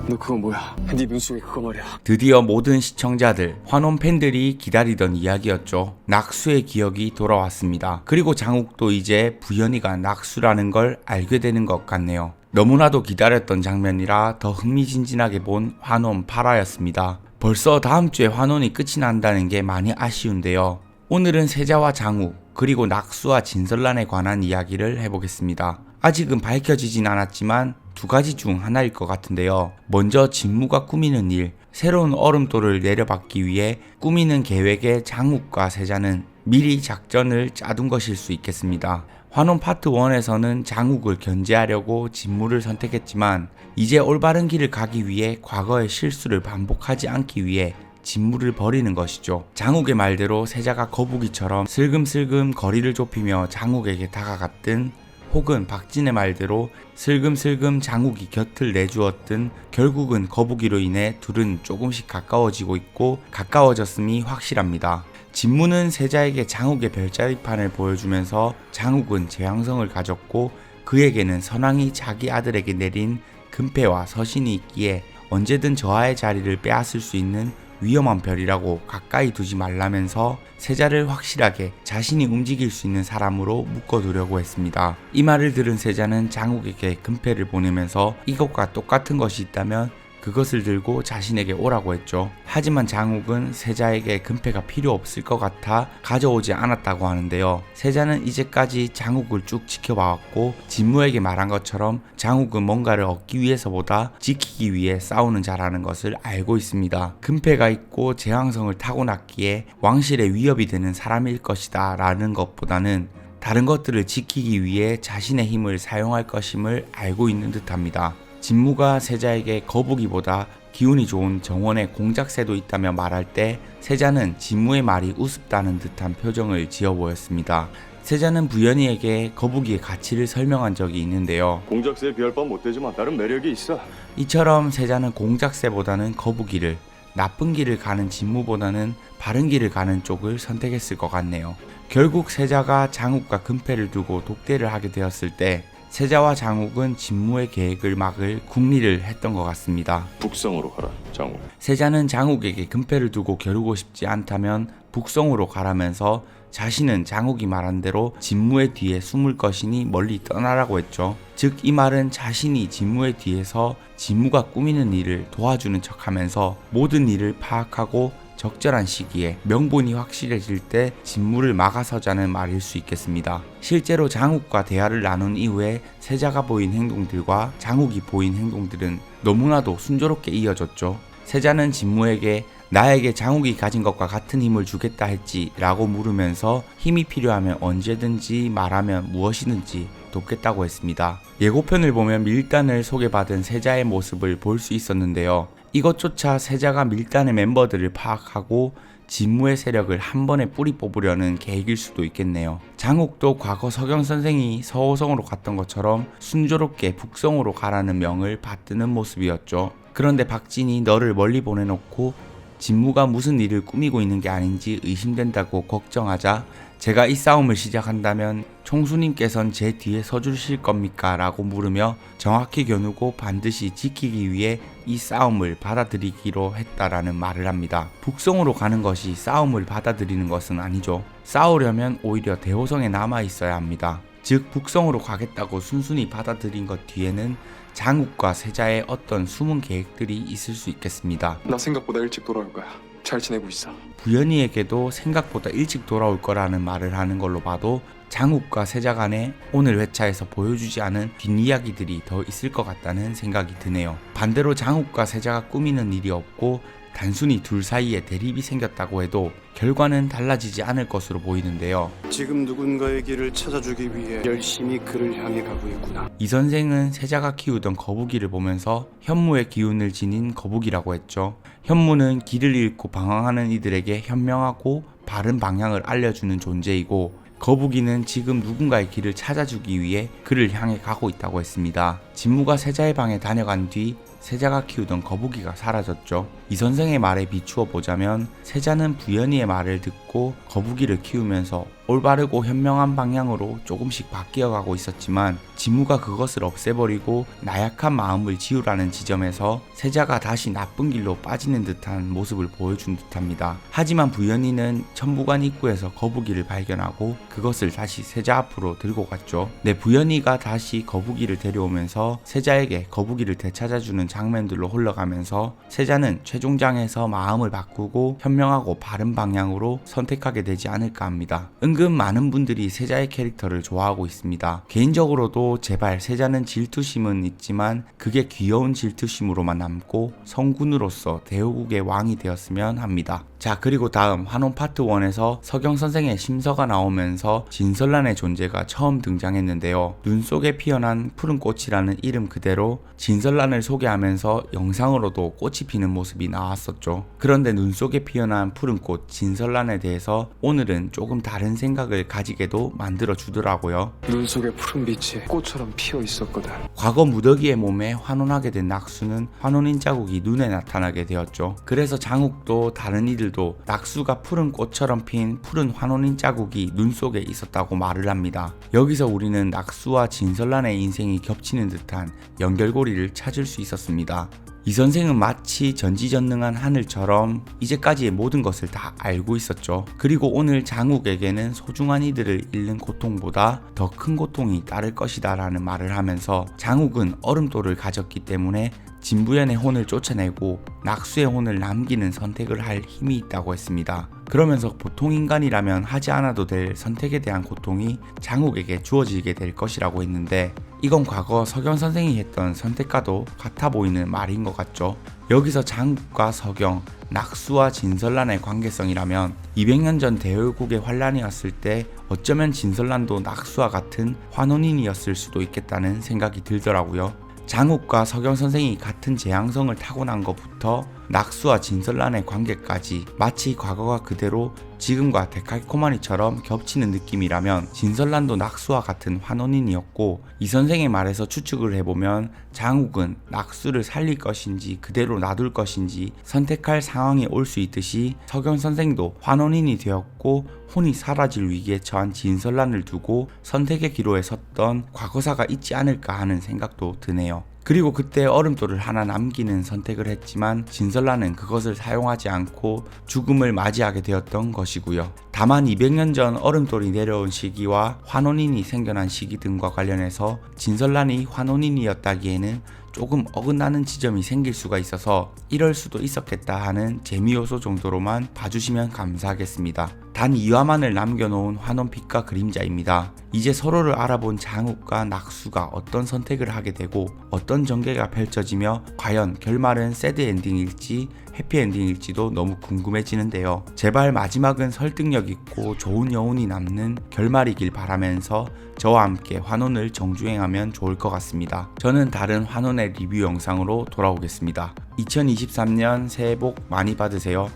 너 그거 뭐야? 네 눈속에 그거 말이야. 드디어 모든 시청자들, 환원 팬들이 기다리던 이야기였죠. 낙수의 기억이 돌아왔습니다. 그리고 장욱도 이제 부연이가 낙수라는 걸 알게 되는 것 같네요. 너무나도 기다렸던 장면이라 더 흥미진진하게 본 환원 8화였습니다. 벌써 다음 주에 환원이 끝이 난다는 게 많이 아쉬운데요. 오늘은 세자와 장욱, 그리고 낙수와 진설란에 관한 이야기를 해보겠습니다. 아직은 밝혀지진 않았지만 두 가지 중 하나일 것 같은데요. 먼저 진무가 꾸미는 일, 새로운 얼음돌을 내려받기 위해 꾸미는 계획에 장욱과 세자는 미리 작전을 짜둔 것일 수 있겠습니다. 환원 파트 1에서는 장욱을 견제하려고 진무를 선택했지만 이제 올바른 길을 가기 위해 과거의 실수를 반복하지 않기 위해 진무를 버리는 것이죠. 장욱의 말대로 세자가 거북이처럼 슬금슬금 거리를 좁히며 장욱에게 다가갔든, 혹은 박진의 말대로 슬금슬금 장욱이 곁을 내주었든 결국은 거북이로 인해 둘은 조금씩 가까워지고 있고 가까워졌음이 확실합니다. 진무는 세자에게 장욱의 별자리판을 보여주면서 장욱은 재앙성을 가졌고 그에게는 선왕이 자기 아들에게 내린 금패와 서신이 있기에 언제든 저하의 자리를 빼앗을 수 있는 위험한 별이라고 가까이 두지 말라면서 세자를 확실하게 자신이 움직일 수 있는 사람으로 묶어두려고 했습니다. 이 말을 들은 세자는 장욱에게 금패를 보내면서 이것과 똑같은 것이 있다면 그것을 들고 자신에게 오라고 했죠. 하지만 장욱은 세자에게 금패가 필요 없을 것 같아 가져오지 않았다고 하는데요. 세자는 이제까지 장욱을 쭉 지켜봐왔고 진무에게 말한 것처럼 장욱은 뭔가를 얻기 위해서보다 지키기 위해 싸우는 자라는 것을 알고 있습니다. 금패가 있고 제왕성을 타고났기에 왕실에 위협이 되는 사람일 것이다 라는 것보다는 다른 것들을 지키기 위해 자신의 힘을 사용할 것임을 알고 있는 듯합니다. 진무가 세자에게 거북이보다 기운이 좋은 정원의 공작새도 있다며 말할 때 세자는 진무의 말이 우습다는 듯한 표정을 지어 보였습니다. 세자는 부연이에게 거북이의 가치를 설명한 적이 있는데요. 공작새에 비할 바 못되지만 다른 매력이 있어. 이처럼 세자는 공작새보다는 거북이를, 나쁜 길을 가는 진무보다는 바른 길을 가는 쪽을 선택했을 것 같네요. 결국 세자가 장욱과 금패를 두고 독대를 하게 되었을 때 세자와 장욱은 진무의 계획을 막을 궁리를 했던 것 같습니다. 북성으로 가라, 장욱. 세자는 장욱에게 금패를 두고 겨루고 싶지 않다면 북성으로 가라면서 자신은 장욱이 말한 대로 진무의 뒤에 숨을 것이니 멀리 떠나라고 했죠. 즉 이 말은 자신이 진무의 뒤에서 진무가 꾸미는 일을 도와주는 척하면서 모든 일을 파악하고 적절한 시기에 명분이 확실해질 때 진무를 막아서자는 말일 수 있겠습니다. 실제로 장욱과 대화를 나눈 이후에 세자가 보인 행동들과 장욱이 보인 행동들은 너무나도 순조롭게 이어졌죠. 세자는 진무에게 나에게 장욱이 가진 것과 같은 힘을 주겠다 했지 라고 물으면서 힘이 필요하면 언제든지 말하면 무엇이든지 돕겠다고 했습니다. 예고편을 보면 밀단을 소개받은 세자의 모습을 볼 수 있었는데요. 이것조차 세자가 밀단의 멤버들을 파악하고 진무의 세력을 한 번에 뿌리 뽑으려는 계획일 수도 있겠네요. 장욱도 과거 서경 선생이 서호성으로 갔던 것처럼 순조롭게 북성으로 가라는 명을 받드는 모습이었죠. 그런데 박진이 너를 멀리 보내놓고 진무가 무슨 일을 꾸미고 있는 게 아닌지 의심된다고 걱정하자 제가 이 싸움을 시작한다면 총수님께선 제 뒤에 서주실 겁니까? 라고 물으며 정확히 겨누고 반드시 지키기 위해 이 싸움을 받아들이기로 했다라는 말을 합니다. 북성으로 가는 것이 싸움을 받아들이는 것은 아니죠. 싸우려면 오히려 대호성에 남아 있어야 합니다. 즉 북성으로 가겠다고 순순히 받아들인 것 뒤에는 장욱과 세자의 어떤 숨은 계획들이 있을 수 있겠습니다. 나 생각보다 일찍 돌아올 거야. 잘 지내고 있어. 부연이에게도 생각보다 일찍 돌아올 거라는 말을 하는 걸로 봐도 장욱과 세자 간에 오늘 회차에서 보여주지 않은 뒷이야기들이 더 있을 것 같다는 생각이 드네요. 반대로 장욱과 세자가 꾸미는 일이 없고 단순히 둘 사이에 대립이 생겼다고 해도 결과는 달라지지 않을 것으로 보이는데요. 지금 누군가의 길을 찾아주기 위해 열심히 그를 향해 가고 있구나. 이 선생은 세자가 키우던 거북이를 보면서 현무의 기운을 지닌 거북이라고 했죠. 현무는 길을 잃고 방황하는 이들에게 현명하고 바른 방향을 알려주는 존재이고 거북이는 지금 누군가의 길을 찾아주기 위해 그를 향해 가고 있다고 했습니다. 진무가 세자의 방에 다녀간 뒤 세자가 키우던 거북이가 사라졌죠. 이 선생의 말에 비추어 보자면 세자는 부연이의 말을 듣고 거북이를 키우면서 올바르고 현명한 방향으로 조금씩 바뀌어가고 있었지만 지무가 그것을 없애버리고 나약한 마음을 지우라는 지점에서 세자가 다시 나쁜 길로 빠지는 듯한 모습을 보여준 듯합니다. 하지만 부연이는 천부관 입구에서 거북이를 발견하고 그것을 다시 세자 앞으로 들고 갔죠. 네, 부연이가 다시 거북이를 데려오면서 세자에게 거북이를 되찾아주는 장면들로 흘러가면서 세자는 최종장에서 마음을 바꾸고 현명하고 바른 방향으로 선택하게 되지 않을까 합니다. 은근 많은 분들이 세자의 캐릭터를 좋아하고 있습니다. 개인적으로도 제발 세자는 질투심은 있지만 그게 귀여운 질투심으로만 남고 성군으로서 대호국의 왕이 되었으면 합니다. 자, 그리고 다음 환원 파트 1에서 서경 선생의 심서가 나오면서 진설란의 존재가 처음 등장했는데요. 눈 속에 피어난 푸른 꽃이라는 이름 그대로 진설란을 소개하면서 영상으로도 꽃이 피는 모습이 나왔었죠. 그런데 눈 속에 피어난 푸른 꽃 진설란에 대해서 오늘은 조금 다른 생각을 가지게도 만들어 주더라고요. 눈 속에 푸른 빛이 꽃처럼 피어 있었거든. 과거 무더기의 몸에 환원하게 된 낙수는 환원인 자국이 눈에 나타나게 되었죠. 그래서 장욱도 다른 이들도 낙수가 푸른 꽃처럼 핀 푸른 환원인 자국이 눈 속에 있었다고 말을 합니다. 여기서 우리는 낙수와 진설란의 인생이 겹치는 듯한 연결고리를 찾을 수 있었습니다. 이 선생은 마치 전지전능한 하늘처럼 이제까지의 모든 것을 다 알고 있었죠. 그리고 오늘 장욱에게는 소중한 이들을 잃는 고통보다 더 큰 고통이 따를 것이다 라는 말을 하면서 장욱은 얼음돌을 가졌기 때문에 진부연의 혼을 쫓아내고 낙수의 혼을 남기는 선택을 할 힘이 있다고 했습니다. 그러면서 보통 인간이라면 하지 않아도 될 선택에 대한 고통이 장욱에게 주어지게 될 것이라고 했는데 이건 과거 서경 선생이 했던 선택과도 같아 보이는 말인 것 같죠. 여기서 장욱과 서경, 낙수와 진설란의 관계성이라면 200년 전 대열국의 환란이었을 때 어쩌면 진설란도 낙수와 같은 환원인이었을 수도 있겠다는 생각이 들더라고요. 장욱과 서경 선생이 같은 재앙성을 타고난 것부터 낙수와 진설란의 관계까지 마치 과거가 그대로 지금과 데칼코마니처럼 겹치는 느낌이라면 진설란도 낙수와 같은 환원인이었고 이 선생의 말에서 추측을 해보면 장욱은 낙수를 살릴 것인지 그대로 놔둘 것인지 선택할 상황이 올 수 있듯이 서경 선생도 환원인이 되었고 혼이 사라질 위기에 처한 진설란을 두고 선택의 기로에 섰던 과거사가 있지 않을까 하는 생각도 드네요. 그리고 그때 얼음돌을 하나 남기는 선택을 했지만 진설란은 그것을 사용하지 않고 죽음을 맞이하게 되었던 것이고요. 다만 200년 전 얼음돌이 내려온 시기와 환원인이 생겨난 시기 등과 관련해서 진설란이 환원인이었다기에는 조금 어긋나는 지점이 생길 수가 있어서 이럴 수도 있었겠다 하는 재미 요소 정도로만 봐주시면 감사하겠습니다. 단 2화만을 남겨놓은 환원 빛과 그림자입니다. 이제 서로를 알아본 장욱과 낙수가 어떤 선택을 하게 되고 어떤 전개가 펼쳐지며 과연 결말은 새드 엔딩일지 해피엔딩일지도 너무 궁금해지는데요. 제발 마지막은 설득력 있고 좋은 여운이 남는 결말이길 바라면서 저와 함께 환원을 정주행하면 좋을 것 같습니다. 저는 다른 환원의 리뷰 영상으로 돌아오겠습니다. 2023년 새해 복 많이 받으세요.